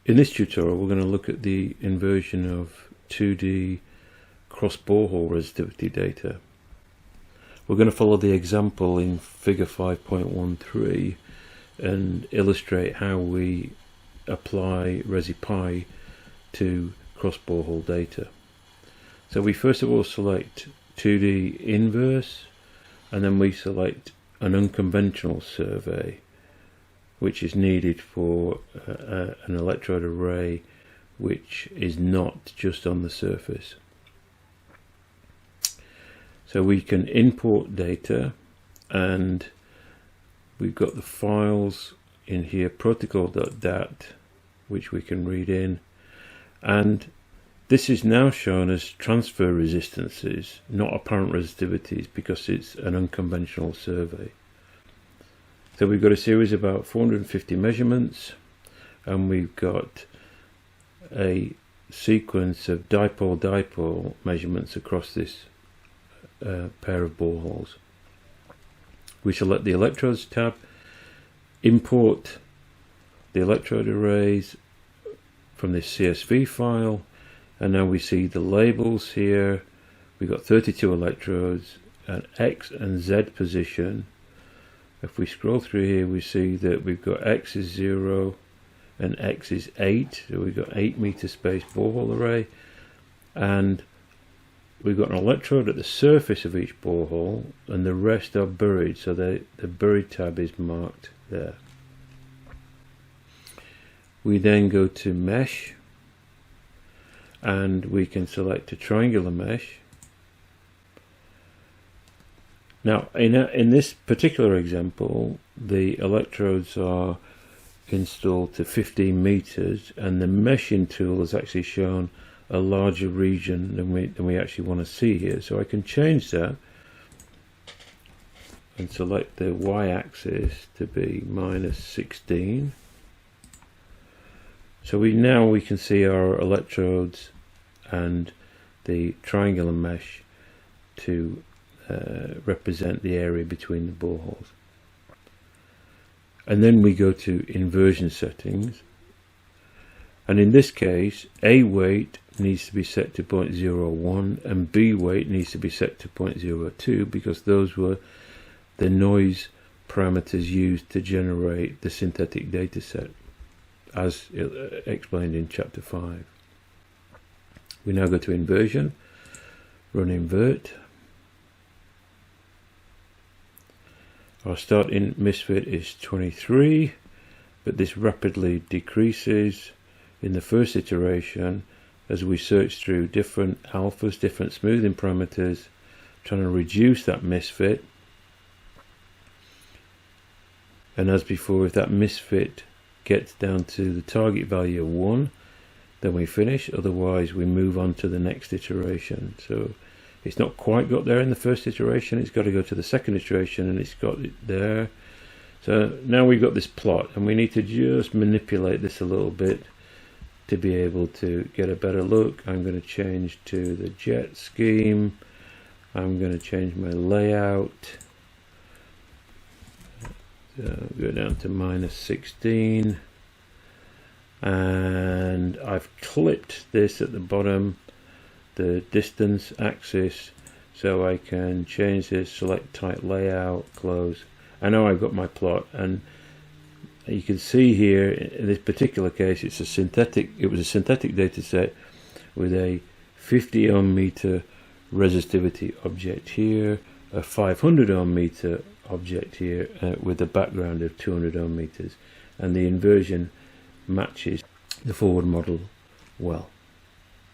In this tutorial we're going to look at the inversion of 2D cross-borehole resistivity data. We're going to follow the example in figure 5.13 and illustrate how we apply ResIPy to cross-borehole data. So we first of all select 2D inverse, and then we select an unconventional survey, which is needed for an electrode array which is not just on the surface. So we can import data, and we've got the files in here, protocol.dat, which we can read in, and this is now shown as transfer resistances, not apparent resistivities, because it's an unconventional survey. So we've got a series of about 450 measurements, and we've got a sequence of dipole-dipole measurements across this pair of boreholes. We select the electrodes tab, import the electrode arrays from this CSV file, and now we see the labels here. We've got 32 electrodes at X and Z position. If we scroll through here, we see that we've got X is 0 and X is 8, so we've got 8 meter space borehole array, and we've got an electrode at the surface of each borehole, and the rest are buried, so the buried tab is marked there. We then go to mesh, and we can select a triangular mesh. Now in this particular example, the electrodes are installed to 15 meters, and the meshing tool has actually shown a larger region than we actually want to see here. So I can change that and select the y-axis to be -16. So we can see our electrodes and the triangular mesh to represent the area between the boreholes. And then we go to inversion settings, and in this case A weight needs to be set to 0.01 and B weight needs to be set to 0.02, because those were the noise parameters used to generate the synthetic data set, as explained in chapter 5. We now go to inversion, run invert. Our starting misfit is 23, but this rapidly decreases in the first iteration as we search through different alphas, different smoothing parameters, trying to reduce that misfit. And as before, if that misfit gets down to the target value of 1, then we finish, otherwise we move on to the next iteration. So it's not quite got there in the first iteration, it's got to go to the second iteration, and it's got it there. So now we've got this plot, and we need to just manipulate this a little bit to be able to get a better look. I'm going to change to the jet scheme. I'm going to change my layout. Go down to -16, and I've clipped this at the bottom, the distance axis, so I can change this, select type layout, close. I know I've got my plot, and you can see here in this particular case it was a synthetic data set with a 50 ohm meter resistivity object here, a 500 ohm meter object here with a background of 200 ohm meters, and the inversion matches the forward model well.